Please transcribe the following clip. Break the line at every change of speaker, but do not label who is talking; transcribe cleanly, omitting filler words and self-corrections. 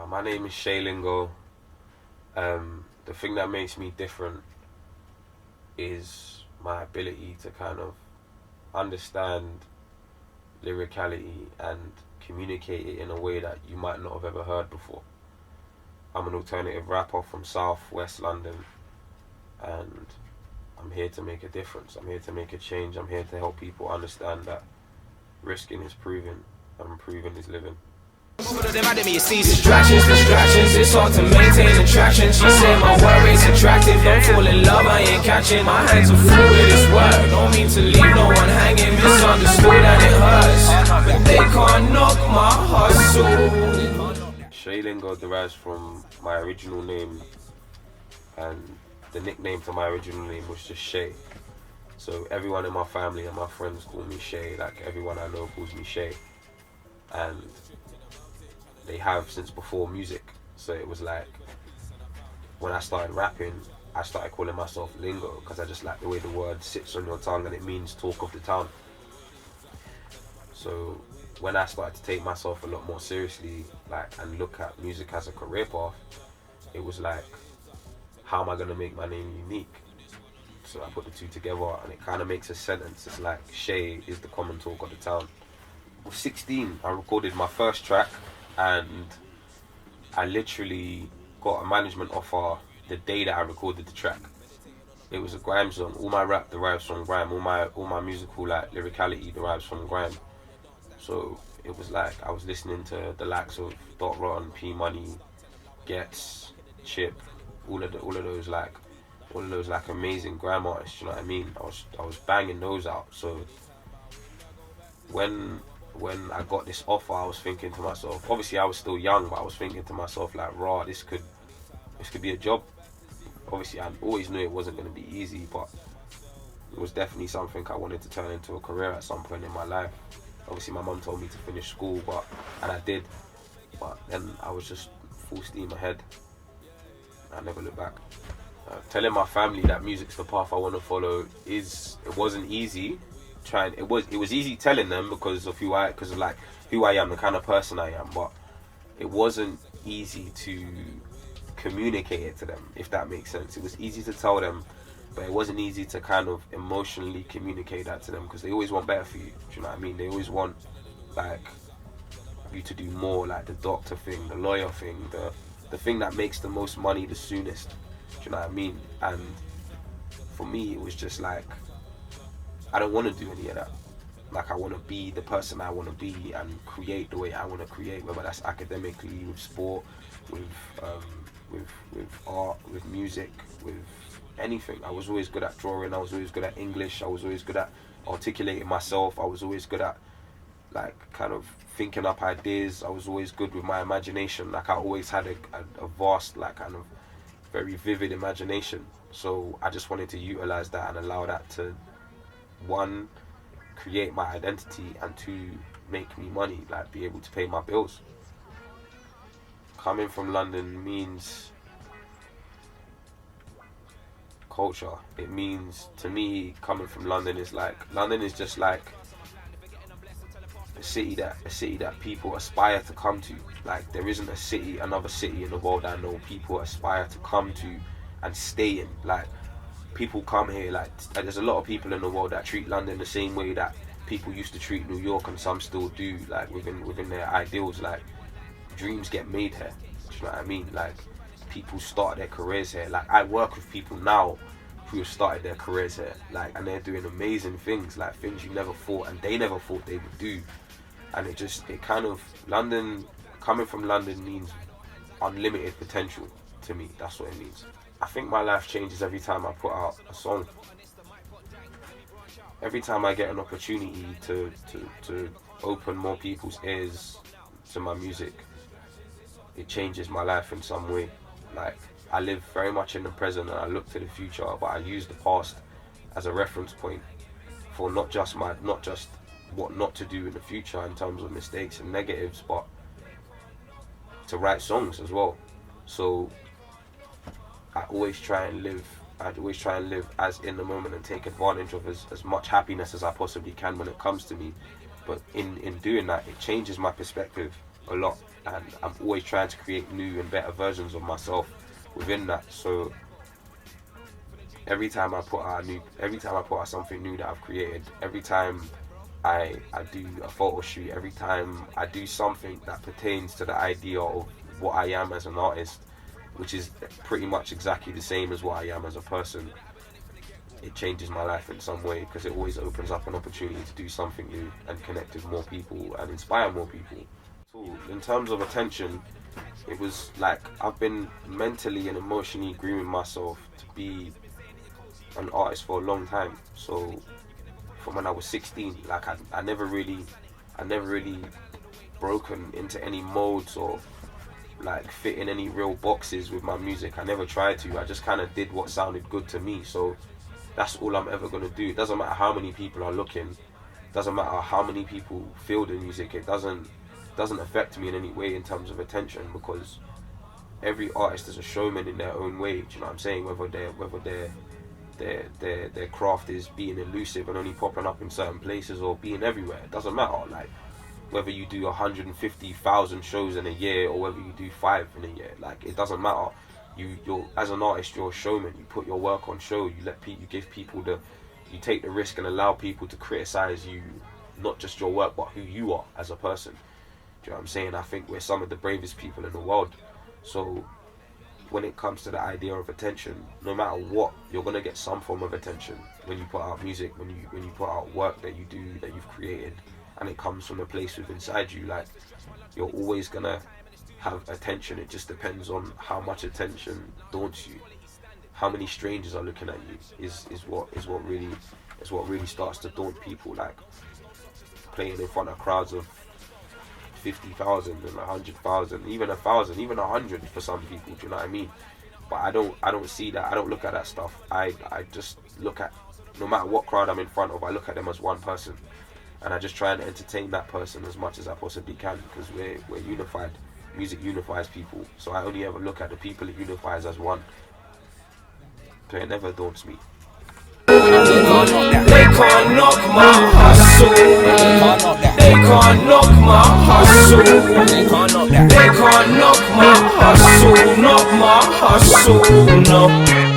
My name is Lingo. The thing that makes me different is my ability to kind of understand lyricality and communicate it in a way that you might not have ever heard before. I'm an alternative rapper from South West London, and I'm here to make a difference. I'm here to make a change. I'm here to help people understand that risking is proving and proving is living.
Distractions, it's hard to maintain attraction. She said my worries attractive, don't fall in love, I ain't catching. My hands are full with this work, don't mean to leave no one hanging. Misunderstood and it hurts, but they can't knock my hustle.
Lingo derives from my original name, and the nickname for my original name was just Shay. So everyone in my family and my friends call me Shay, like everyone I know calls me Shay. And they have since before music. So it was like, when I started rapping, I started calling myself Lingo, because I just like the way the word sits on your tongue and it means talk of the town. So when I started to take myself a lot more seriously, like, and look at music as a career path, it was like, how am I gonna make my name unique? So I put the two together and it kind of makes a sentence. It's like, Shay is the common talk of the town. I was 16, I recorded my first track, and I literally got a management offer the day that I recorded the track. It was a grime song. All my rap derives from grime. All my musical like lyricality derives from grime. So it was like I was listening to the likes of Dot Rotten, P Money, Gets, Chip, all of those like amazing grime artists. You know what I mean? I was banging those out. So when I got this offer, I was thinking to myself, obviously I was still young, but I was thinking to myself like, raw, this could be a job. Obviously I always knew it wasn't going to be easy, but it was definitely something I wanted to turn into a career at some point in my life. Obviously my mum told me to finish school, and I did, but then I was just full steam ahead. I never looked back. Telling my family that music's the path I want to follow it wasn't easy. It was easy telling them because of who I am, the kind of person I am, but it wasn't easy to communicate it to them, if that makes sense. It was easy to tell them, but it wasn't easy to kind of emotionally communicate that to them, because they always want better for you. Do you know what I mean? They always want like you to do more, like the doctor thing, the lawyer thing, the thing that makes the most money the soonest. Do you know what I mean? And for me, it was just like, I don't want to do any of that. Like, I want to be the person I want to be and create the way I want to create, whether that's academically, with sport, with art, with music, with anything. I was always good at drawing. I was always good at English. I was always good at articulating myself. I was always good at like kind of thinking up ideas. I was always good with my imagination. Like, I always had a vast, like, kind of very vivid imagination. So I just wanted to utilize that and allow that to, one, create my identity, and two, make me money, like be able to pay my bills. Coming from London means culture. It means, to me, coming from London is just like a city that people aspire to come to. Like, there isn't another city in the world I know people aspire to come to and stay in. Like, people come here, like there's a lot of people in the world that treat London the same way that people used to treat New York, and some still do, like within their ideals. Like, dreams get made here. Do you know what I mean? Like, people start their careers here. Like, I work with people now who have started their careers here, like, and they're doing amazing things, like things you never thought and they never thought they would do. And it kind of, coming from London means unlimited potential to me. That's what it means. I think my life changes every time I put out a song. Every time I get an opportunity to open more people's ears to my music, it changes my life in some way. Like, I live very much in the present and I look to the future, but I use the past as a reference point for not just what not to do in the future in terms of mistakes and negatives, but to write songs as well. So I always try and live as in the moment and take advantage of as much happiness as I possibly can when it comes to me. But in doing that, it changes my perspective. a lot, and I'm always trying to create new and better versions of myself within that. So every time I put out something new that I've created, every time I do a photo shoot, every time I do something that pertains to the idea of what I am as an artist, which is pretty much exactly the same as what I am as a person, it changes my life in some way, because it always opens up an opportunity to do something new and connect with more people and inspire more people. So in terms of attention, it was like I've been mentally and emotionally grooming myself to be an artist for a long time. So from when I was 16, like I never really broken into any molds or like fit in any real boxes with my music. I never tried to. I just kind of did what sounded good to me. So that's all I'm ever gonna do. It doesn't matter how many people are looking. Doesn't matter how many people feel the music. It doesn't affect me in any way in terms of attention, because every artist is a showman in their own way. Do you know what I'm saying? Whether their craft is being elusive and only popping up in certain places or being everywhere, it doesn't matter. Like whether you do 150,000 shows in a year or whether you do 5 in a year, like it doesn't matter. You're as an artist, you're a showman. You put your work on show. You take the risk and allow people to criticize you, not just your work, but who you are as a person. Do you know what I'm saying? I think we're some of the bravest people in the world. So when it comes to the idea of attention, no matter what, you're gonna get some form of attention when you put out music, when you put out work that you do, that you've created, and it comes from a place within inside you. Like you're always gonna have attention. It just depends on how much attention daunts you. How many strangers are looking at you is what really starts to daunt people. Like playing in front of crowds of 50,000 and 100,000, even 1,000, even 100 for some people. Do you know what I mean? But I don't see that. I don't look at that stuff. I just look at, no matter what crowd I'm in front of, I look at them as one person, and I just try and entertain that person as much as I possibly can, because we're unified. Music unifies people, so I only ever look at the people it unifies as one. So it never daunts me.
They can't knock my hustle. They can't knock my hustle. They can't knock my hustle. Knock my hustle. No.